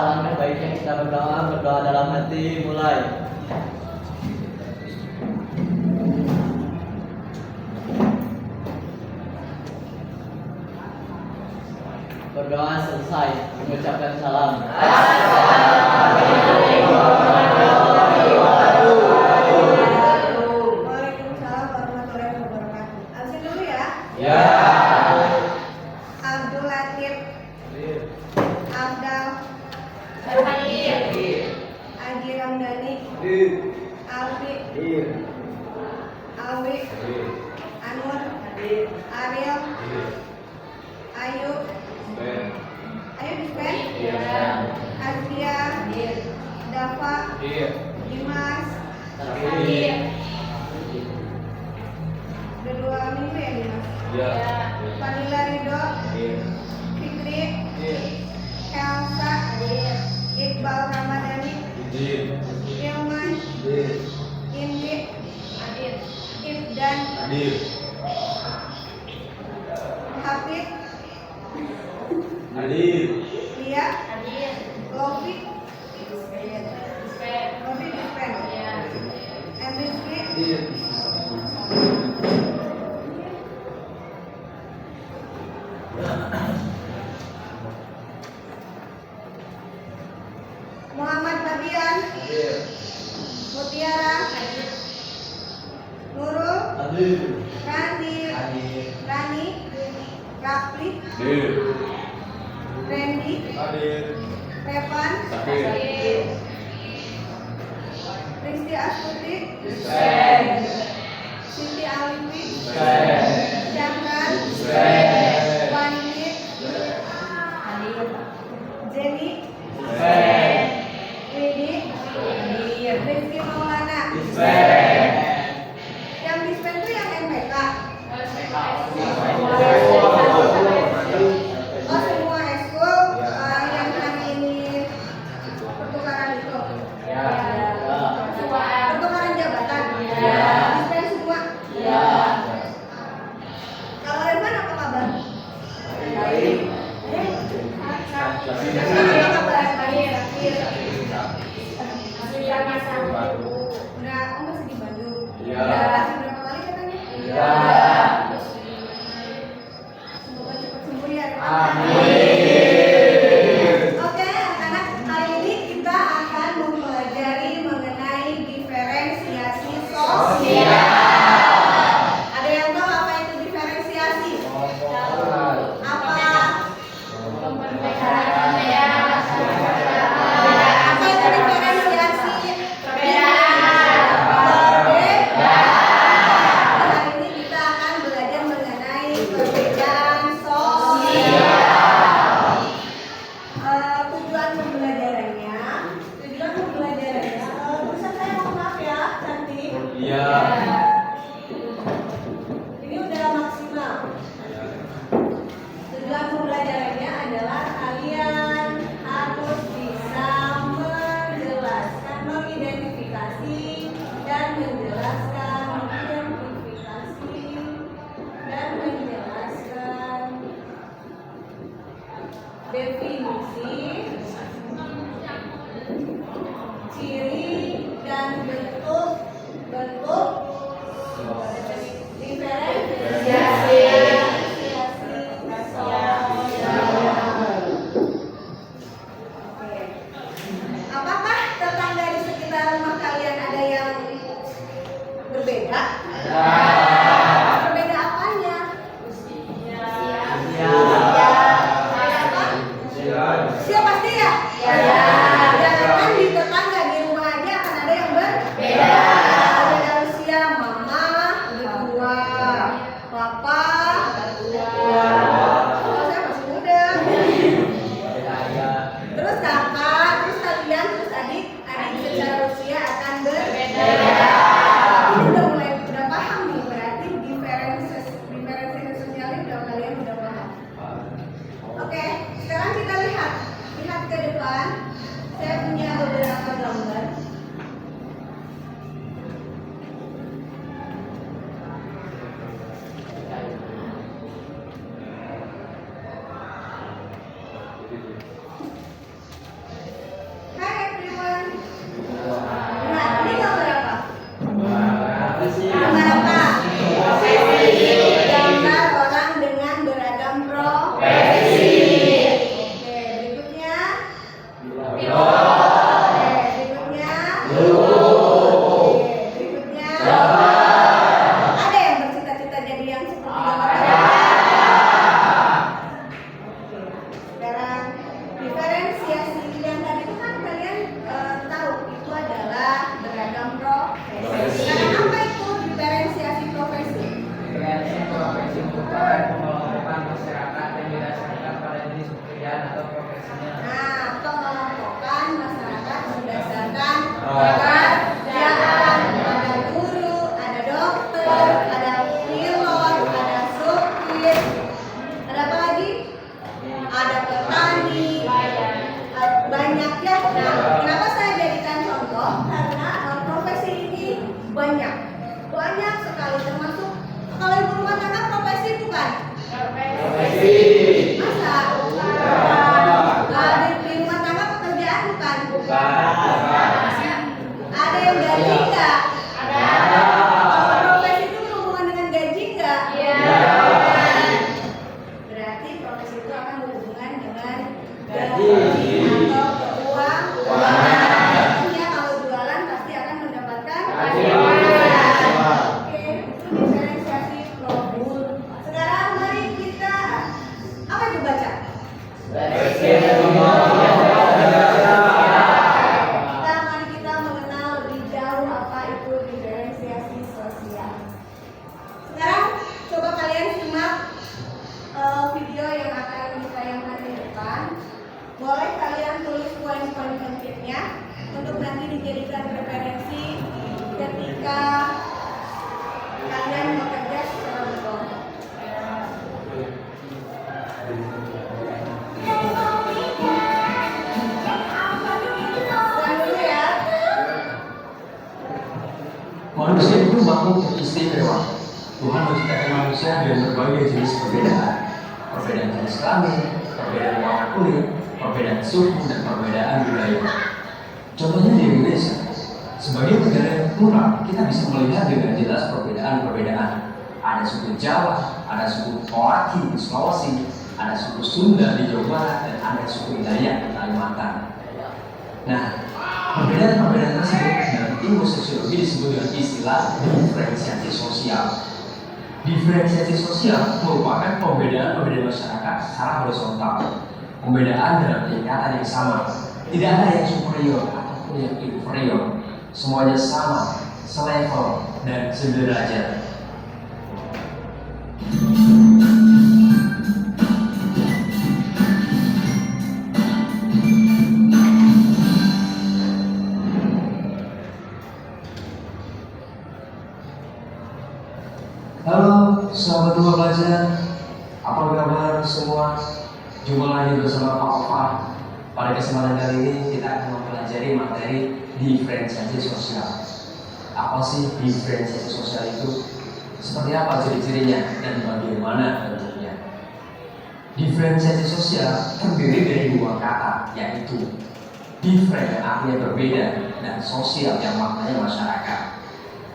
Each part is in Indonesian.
alangkah baiknya kita berdoa dalam hati. Mulai. Berdoa selesai, mengucapkan salam. Waalaikumsalam warahmatullahi wabarakatuh. Absen dulu ya. Ya. Abdul Latif, Abdal, Aji Ramdhani, Alfi, Alwi, Anwar, Ariel, Ayu, Dispen, Azkia, Dafa, Dimas, udah 2 minggu ya Dimas? Fadila Ridho, Fikri, Elsa, Iqbal Ramadhani, Ilman, Indi, Ibdan, Hafid, Lia, Lofi, Dispen, Rizky, Muhammad Nabian, Mutiara, Nurul, Rani, Rapli, Randy, Revan, Rizky Astuti, Siti Alifi, Syahran, Wandi, Jenny, Widi, Rizky Maulana. Yang dispen tuh yang MPK. Oh semua eskul yang hari ini pertukaran itu. Pertukaran jabatan. Dispen semua. Kalau Revan apa kabar? Baik. Apa kabar? Udah, masih di Bandung. Udah vaksin berapa kali katanya? Semoga cepat sembuh ya. Oke, anak-anak, kali ini kita akan mempelajari mengenai diferensiasi sosial. Ada yang tahu apa itu diferensiasi? Apa? Apa itu diferensiasi? Hari ini kita akan belajar mengenai perbedaan sosial. Tujuan pembelajarannya, tulisan saya mohon maaf ya, cantik. Ini udah maksimal. Tujuan pembelajarannya adalah kalian harus bisa menjelaskan, mengidentifikasi dan menjelaskan definisi, ciri dan bentuk diferensiasi sosial. Oke. Apakah tetangga di sekitar rumah kalian ada yang berbeda? Berbeda apanya? Usia pasti ya? Jangan di tetangga di rumah aja akan ada yang berbeda. Beda usia, mama udah tua, papa udah tua. Kalau saya masih muda. Terus kakak, terus kalian, terus adik secara usia akan berbeda. Udah paham nih, berarti diferensiasi sosialnya kalian udah paham. Oke, sekarang kita lihat ke depan. Saya punya beberapa gambar. Oke, berikutnya. Oke, berikutnya. Ada yang bercita-cita jadi yang seperti gambar? Oke, sekarang diferensiasi yang tadi itu kan kalian tahu itu adalah beragam profesi. Sekarang apa itu diferensiasi profesi? Diferensiasi profesi merupakan pengelompokan masyarakat yang didasarkan pada jenis pekerjaan atau profesinya. Nah, pengelompokan masyarakat berdasarkan pekerjaan. Ada guru, ada dokter, ada pilot, ada supir, ada apa lagi? Ada petani, banyak ya. Nah, kenapa saya jadikan contoh? Karena profesi ini banyak sekali, termasuk kalau ibu rumah tangga profesi bukan? Masa? Di rumah tangga pekerjaan bukan? Ada yang gaji nggak? Kalau profesi itu berhubungan dengan gaji nggak? Berarti profesi itu akan berhubungan dengan gaji atau uang. Tentunya kalau jualan pasti akan mendapatkan Oke, itu diferensiasi profesi. Sekarang mari kita apa itu baca? Mari kita mengenal lebih jauh apa itu diferensiasi sosial. Sekarang coba kalian simak video yang akan ditayangkan di depan. Boleh kalian tulis poin-poin pentingnya untuk nanti dijadikan referensi ketika kalian bekerja secara berkelompok. Ulang dulu ya. Manusia itu makhluk istimewa. Tuhan menciptakan manusia dengan berbagai jenis perbedaan. Perbedaan jenis kelamin, perbedaan warna kulit, perbedaan suku, dan perbedaan budaya. Contohnya di Indonesia, sebagai negara yang plural, kita bisa melihat dengan jelas perbedaan-perbedaan. Ada suku Jawa, ada suku Polaki di Sulawesi, ada suku Sunda di Jawa Barat, dan ada suku Dayak di Kalimantan. Nah, perbedaan-perbedaan tersebut dalam ilmu sosiologi disebut dengan istilah diferensiasi sosial. Diferensiasi sosial merupakan pembedaan masyarakat secara horizontal. Pembedaan dalam tingkatan yang sama. Tidak ada yang superior ataupun yang inferior. Semuanya sama, selevel, dan sederajat. Halo, sahabat rumah belajar. Apa kabar semua? Jumpa lagi bersama Pak Opa. Pada kesempatan kali ini kita akan mempelajari materi diferensiasi sosial. Apa sih diferensiasi sosial itu? Seperti apa ciri-cirinya dan bagaimana bentuknya? Diferensiasi sosial terdiri dari dua kata, yaitu different yang artinya berbeda dan sosial yang maknanya masyarakat.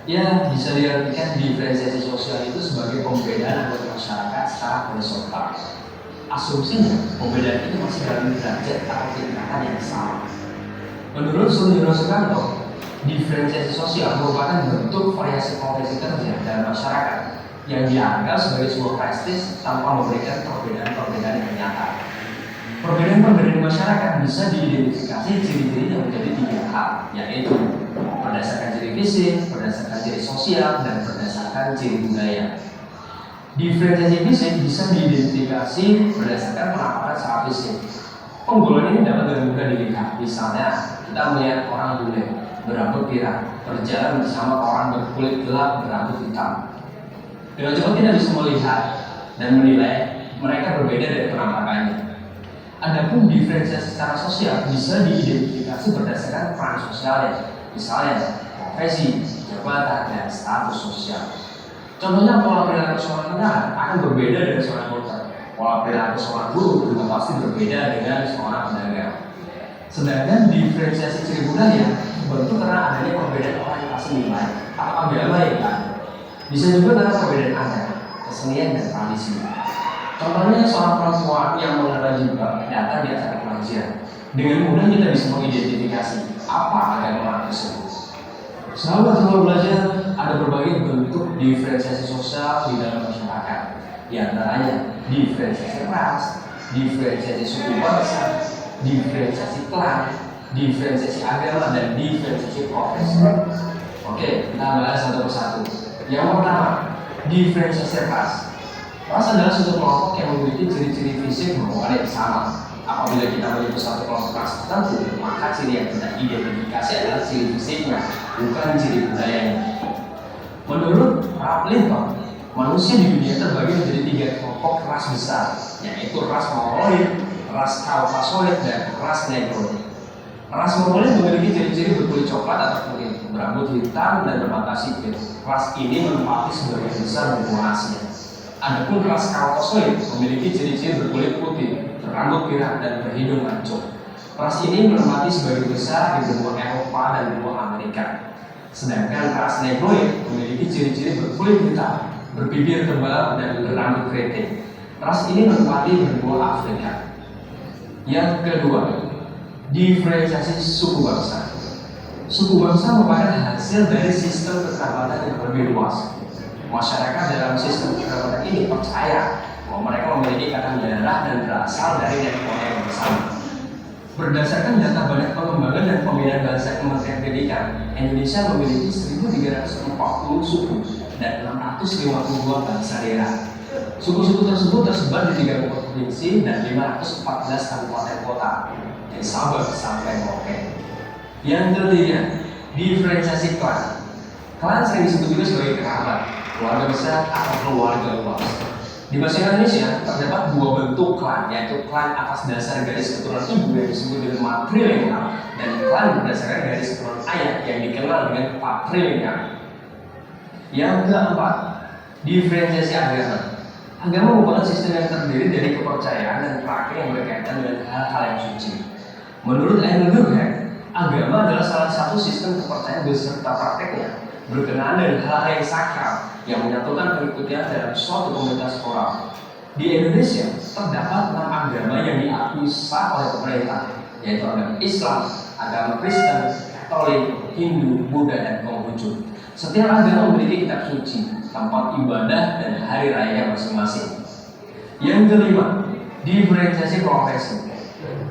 Ya, bisa diartikan diferensiasi sosial itu sebagai pembedaan anggota masyarakat secara horizontal. Asumsinya, pembedaan itu masih dalam derajat atau tingkatan yang sama. Menurut Sunyono Sukanto, diferensiasi sosial merupakan bentuk variasi profesi kerja dalam masyarakat yang dianggap sebagai sebuah prestis tanpa memberikan perbedaan-perbedaan yang nyata. Perbedaan-perbedaan di masyarakat bisa diidentifikasi ciri-cirinya menjadi tiga hal, yaitu berdasarkan ciri fisik, berdasarkan ciri sosial, dan berdasarkan ciri budaya. Diferensiasi fisik bisa diidentifikasi berdasarkan penampakan secara fisik. Penggolongan ini dapat dengan mudah dilihat. Misalnya, kita melihat orang bule berambut pirang berjalan bersama orang berkulit gelap berambut hitam. Dengan cepat kita bisa melihat dan menilai mereka berbeda dari penampakannya. Adapun diferensiasi secara sosial bisa diidentifikasi berdasarkan peran sosialnya, misalnya profesi, jabatan, dan status sosial. Contohnya pola perilaku seorang pengajar akan berbeda dari seorang dokter. Pola perilaku seorang guru juga pasti berbeda dengan seorang pedagang. Sedangkan diferensiasi ciri budaya terbentuk karena adanya perbedaan orientasi nilai atau agama yang ada. Bisa juga karena perbedaan adat, kesenian, dan tradisi. Contohnya seorang perempuan yang mengenakan jilbab datang di acara pengajian. Dengan mudah kita bisa mengidentifikasi apa agama tersebut. Sahabat Rumah Belajar, ada berbagai bentuk diferensiasi sosial di dalam masyarakat. Di antaranya diferensiasi ras, diferensiasi suku bangsa, diferensiasi klan, diferensiasi agama, dan diferensiasi profesi. Oke, kita bahas satu persatu. Yang pertama, diferensiasi ras. Ras adalah suatu kelompok yang memiliki ciri-ciri fisik merupakan yang sama. Apabila kita menyebut satu kelompok ras tertentu, maka ciri yang kita identifikasi adalah ciri fisiknya, bukan ciri budayanya. Menurut Raplington, manusia di dunia terbagi menjadi 3 kelompok ras besar, yaitu ras Mongoloid, ras Kaukasoid, dan ras Negroid. Ras Mongoloid memiliki ciri-ciri berkulit coklat atau kuning, berambut hitam, dan bermata sipit. Ras ini menempati sebagian besar benua Asia. Adapun ras Kaukasoid memiliki ciri-ciri berkulit putih, berambut pirang, dan berhidung mancung. Ras ini menempati sebagian besar di benua Eropa dan benua Amerika. Sedangkan ras Negroid memiliki ciri-ciri berkulit hitam, berbibir tebal, dan berambut keriting. Ras ini menempati benua Afrika. Yang kedua, diferensiasi suku bangsa. Suku bangsa merupakan hasil dari sistem kekerabatan yang lebih luas. Masyarakat dalam sistem kekerabatan ini percaya bahwa mereka memiliki ikatan darah dan berasal dari nenek moyang yang bersama. Berdasarkan data Badan Pengembangan dan Pembinaan Bahasa Kementerian Pendidikan, Indonesia memiliki 1.340 suku dan 652 bahasa daerah. Suku-suku tersebut tersebar di 30 provinsi dan 514 kabupaten kota, dari Sabang sampai Merauke. Yang ketiga, diferensiasi klan. Klan sering disebut juga sebagai kerabat, keluarga besar, atau keluarga luas. Di bahasa Indonesia terdapat 2 bentuk klan, yaitu klan atas dasar garis keturunan ibu yang disebut dengan matrilineal, dan klan berdasarkan garis keturunan ayah yang dikenal dengan patrilineal. Yang keempat, diferensiasi agama. Agama merupakan sistem yang terdiri dari kepercayaan dan praktik yang berkaitan dengan hal-hal yang suci. Menurut Emil Durkheim, agama adalah salah satu sistem kepercayaan beserta prakteknya berkenaan dengan hal-hal yang sakral yang menyatukan pengikutnya dalam suatu komunitas moral. Di Indonesia terdapat 6 agama yang diakui sah oleh pemerintah, yaitu agama Islam, agama Kristen, Katolik, Hindu, Buddha, dan Konghucu. Setiap agama memiliki kitab suci, tempat ibadah, dan hari raya masing-masing. Yang kelima, diferensiasi profesi.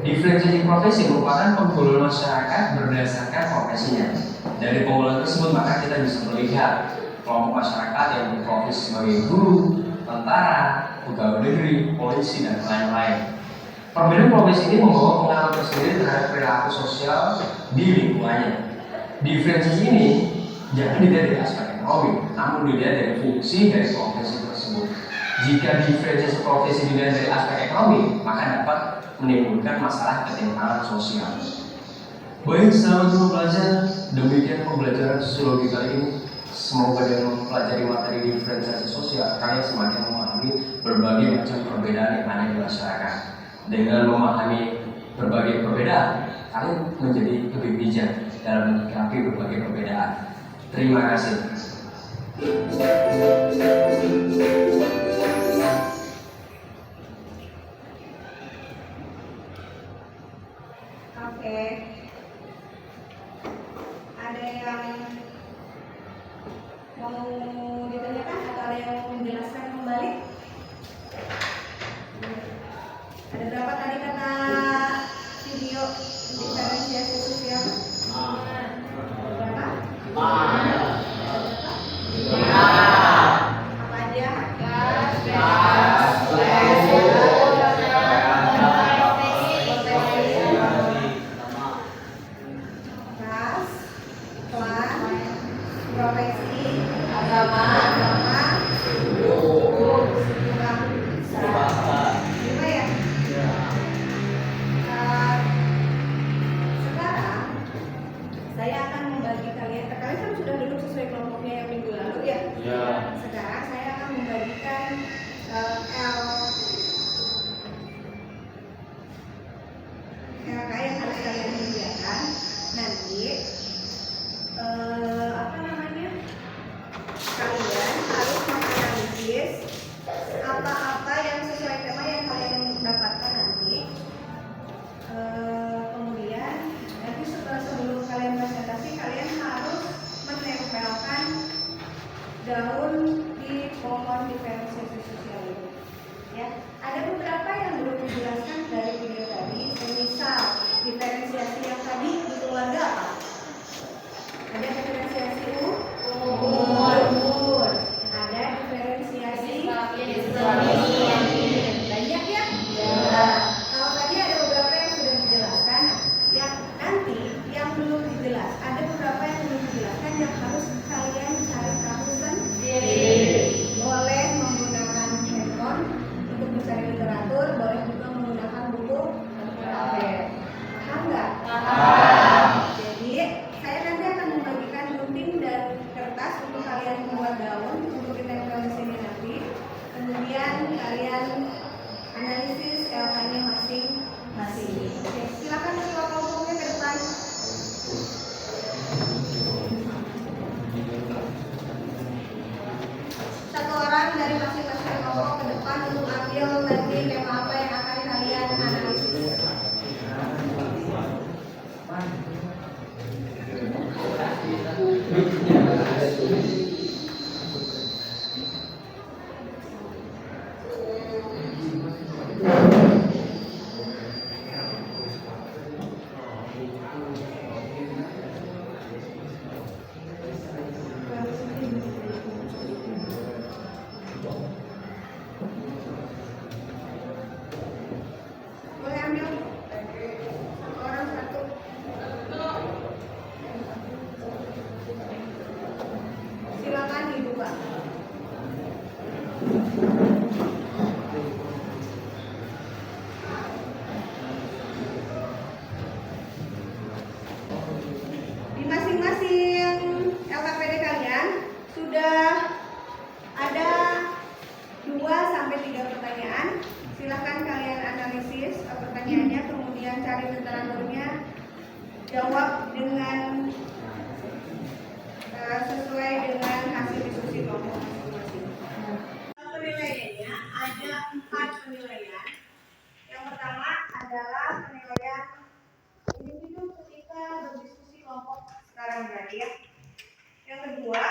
Diferensiasi profesi merupakan penggolongan masyarakat berdasarkan profesinya. Dari penggolongan tersebut maka kita bisa melihat kelompok masyarakat yang berprofesi sebagai guru, tentara, pegawai negeri, polisi, dan lain-lain. Perbedaan profesi ini membawa pengaruh tersendiri terhadap perilaku sosial di lingkungannya. Diferensiasi ini jangan dilihat dari aspek ekonomi, namun dilihat dari fungsi dari profesi tersebut. Jika diferensiasi profesi dilihat dari aspek ekonomi, maka dapat menimbulkan masalah ketimpangan sosial. Baik, sahabat Rumah Belajar, demikian pembelajaran sosiologi kali ini. Semoga dengan mempelajari materi diferensiasi sosial, kalian semakin memahami berbagai macam perbedaan yang ada di masyarakat. Dengan memahami berbagai perbedaan, kalian menjadi lebih bijak dalam menyikapi berbagai perbedaan. Terima kasih. Oke. Ada yang mau ditanyakan atau ada yang mau menjelaskan kembali? Ada berapa tadi kata video diferensiasi sosial? Berapa? Apa aja? Ras, klan, profesi, agama, suku, bangsa. Lima ya? Sekarang saya akan membagi kalian kan sudah duduk sesuai kelompoknya yang minggu lalu ya? Sekarang saya akan membagikan LK yang harus kalian kerjakan nanti. Kalian harus menganalisis apa-apa yang sesuai tema yang kalian dapatkan nanti. jawab dengan sesuai dengan hasil diskusi kelompok masing-masing. Penilaiannya ada 4 penilaian. Yang pertama adalah penilaian individu ketika berdiskusi kelompok sekarang berarti ya. Yang kedua,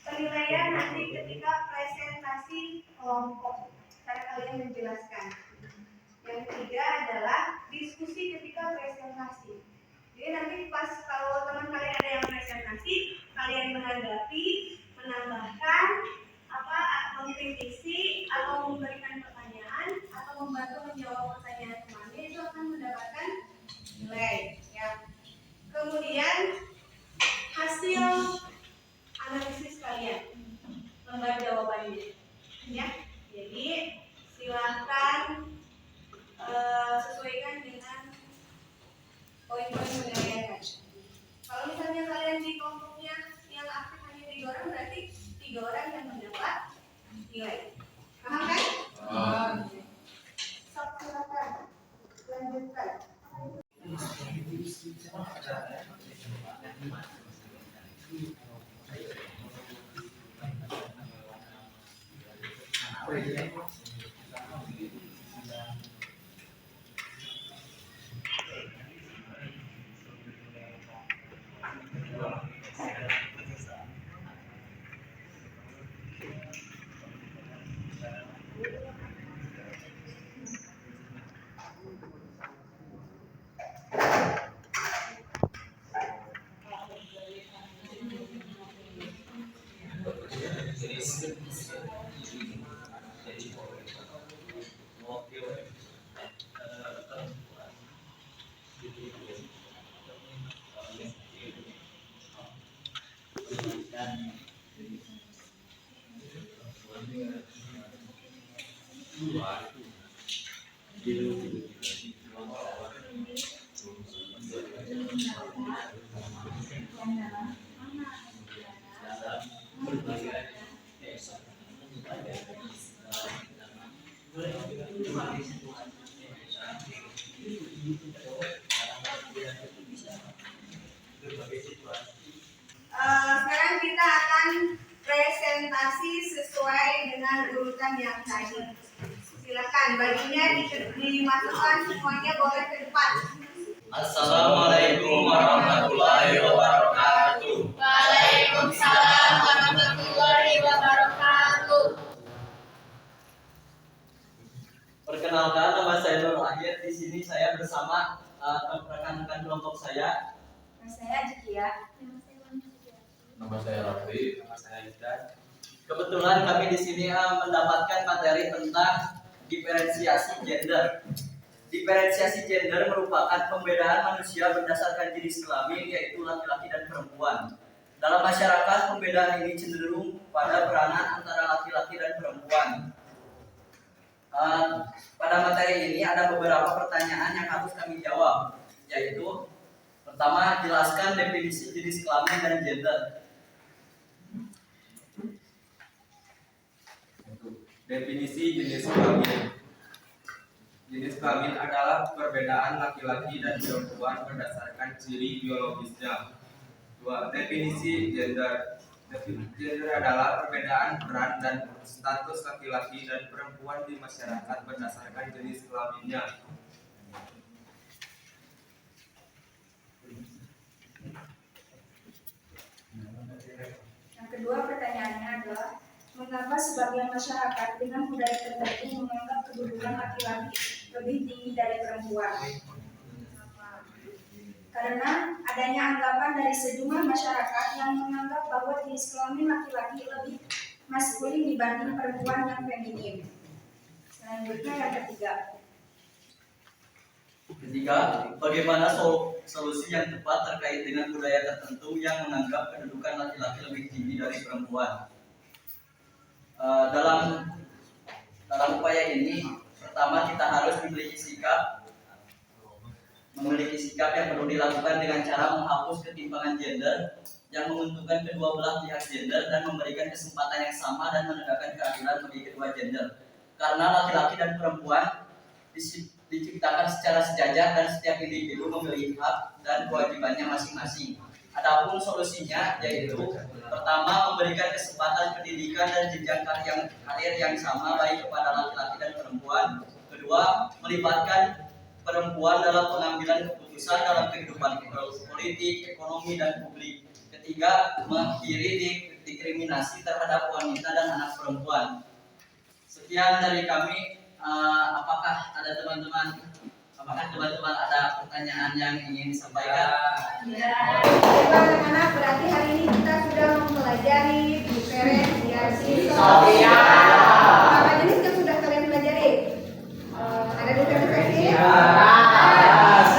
penilaian nanti ketika presentasi kelompok, cara kalian menjelaskan. Yang ketiga adalah diskusi ketika presentasi. Jadi nanti pas kalau teman kalian ada yang presentasi, kalian menanggapi, menambahkan, mengkritisi atau memberikan pertanyaan atau membantu menjawab pertanyaan temannya, itu akan mendapatkan nilai. Ya. Kemudian hasil analisis kalian, lembar jawabannya. Ya. Jadi silakan sesuaikan dengan poin-poin penilaian. Kalau misalnya kalian di kelompoknya yang aktif hanya 3 orang, berarti 3 orang yang mendapat nilai. Paham kan? Sok, silakan lanjutkan. Sekarang kita akan presentasi sesuai dengan urutan yang tadi. Silakan baginya dimasukkan semuanya, boleh ke depan. Assalamualaikum warahmatullahi wabarakatuh. Waalaikumsalam warahmatullahi wabarakatuh. Perkenalkan, nama saya Nur Akhir. Di sini saya bersama rekan-rekan kelompok saya. Nama saya Jikia. Nama saya Rafli. Nama saya Izdan. Kebetulan kami di sini mendapatkan materi tentang diferensiasi gender. Diferensiasi gender merupakan pembedaan manusia berdasarkan jenis kelamin, yaitu laki-laki dan perempuan. Dalam masyarakat, pembedaan ini cenderung pada peranan antara laki-laki dan perempuan. Pada materi ini ada beberapa pertanyaan yang harus kami jawab, yaitu pertama, jelaskan definisi jenis kelamin dan gender. Definisi jenis kelamin. Jenis kelamin adalah perbedaan laki-laki dan perempuan berdasarkan ciri biologisnya. 2. Definisi gender. Gender adalah perbedaan peran dan status laki-laki dan perempuan di masyarakat berdasarkan jenis kelaminnya. Yang kedua pertanyaannya adalah, mengapa sebagian masyarakat dengan budaya tertentu menganggap kedudukan laki-laki lebih tinggi dari perempuan? Karena adanya anggapan dari sejumlah masyarakat yang menganggap bahwa jenis kelamin laki-laki lebih maskulin dibanding perempuan yang feminim. Selanjutnya yang ketiga. Ketiga, bagaimana solusi yang tepat terkait dengan budaya tertentu yang menganggap kedudukan laki-laki lebih tinggi dari perempuan? Dalam upaya ini, pertama kita harus memiliki sikap yang perlu dilakukan dengan cara menghapus ketimpangan gender yang menguntungkan kedua belah pihak gender dan memberikan kesempatan yang sama dan menegakkan keadilan bagi kedua gender. Karena laki-laki dan perempuan diciptakan secara sejajar dan setiap individu memiliki hak dan kewajibannya masing-masing. Adapun solusinya yaitu pertama, memberikan kesempatan pendidikan dan jenjang karir yang sama baik kepada laki-laki dan perempuan. Kedua, melibatkan perempuan dalam pengambilan keputusan dalam kehidupan politik, ekonomi, dan publik. Ketiga, mengakhiri diskriminasi terhadap wanita dan anak perempuan. Sekian dari kami. Apakah teman-teman ada pertanyaan yang ingin disampaikan? Baik anak-anak, berarti hari ini kita sudah mempelajari diferensiasi sosial. Berapa jenis yang sudah kalian pelajari? Ada diferensiasi? Ras,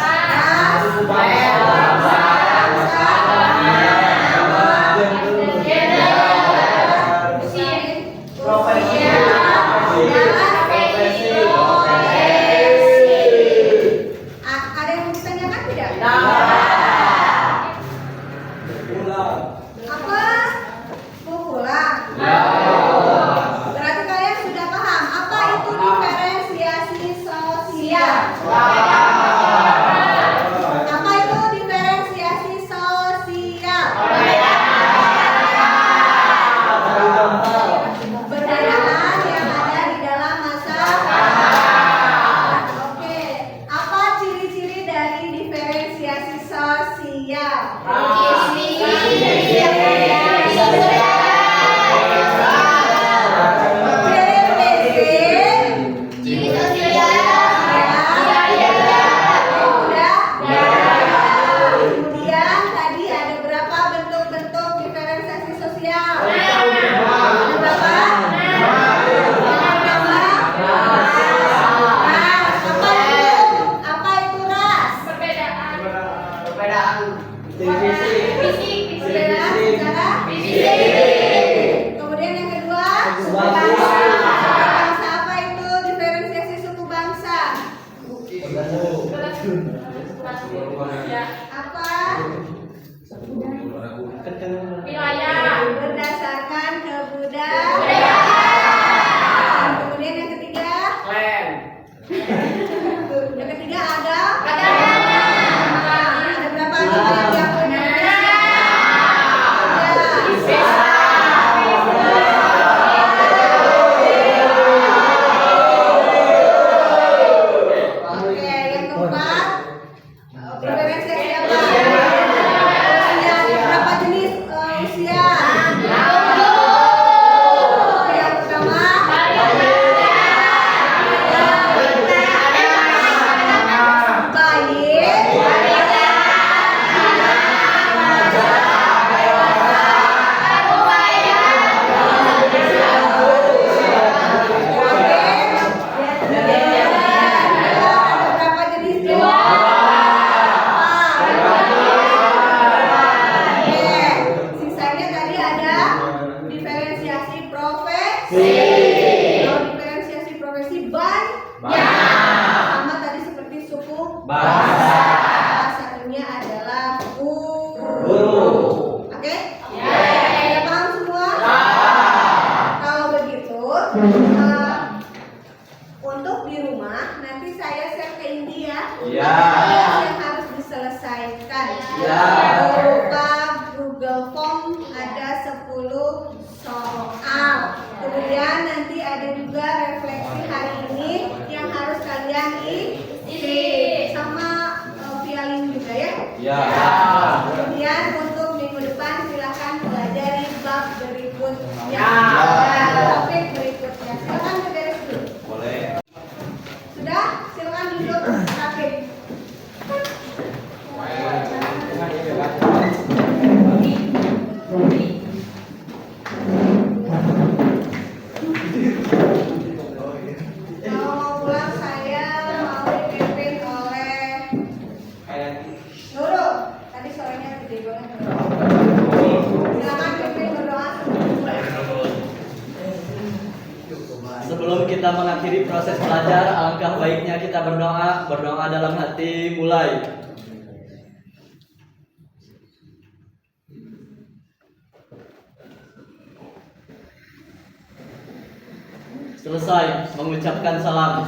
ada yang ditanyakan tidak? Apa? Pukulan. Berarti kalian sudah paham apa itu diferensiasi sosial? Apa itu diferensiasi sosial? Perbedaan yang ada di dalam masyarakat. Oke, apa ciri-ciri dari diferensiasi sosial? Kemudian tadi ada berapa bentuk-bentuk diferensiasi sosial? Ada berapa? Ras. Apa itu ras? Perbedaan secara fisik. Kemudian yang kedua, suku bangsa. Apa itu diferensiasi suku bangsa? Apa? Berdasarkan kebudayaan. Kemudian yang ketiga, ada berapa agama yang punya? Oke, yang keempat, diferensiasi apa? Usia, berapa jenis usia? Yang pertama, bayi, ada berapa jenis sisanya tadi ada diferensiasi profesi. Kalau diferensiasi profesi banyak. Sama tadi seperti suku bangsa. Satunya adalah guru. Oke? Sudah paham semua? Kalau begitu, untuk di rumah nanti saya share ke India. Yang harus diselesaikan. Berupa Google Form ada 10 soal. Kemudian nanti ada juga refleksi hari ini yang harus kalian isi sama via link juga ya. Kemudian untuk minggu depan silahkan pelajari bab berikutnya. Topik berikutnya. Silakan beres dulu. Sudah? Silakan duduk rakit. Kalau mau pulang saya mau dipimpin oleh Nurul. Tadi suaranya gede banget. Silakan pimpin berdoa. Sebelum kita mengakhiri proses belajar, alangkah baiknya kita berdoa dalam hati. Mulai. Selesai mengucapkan salam.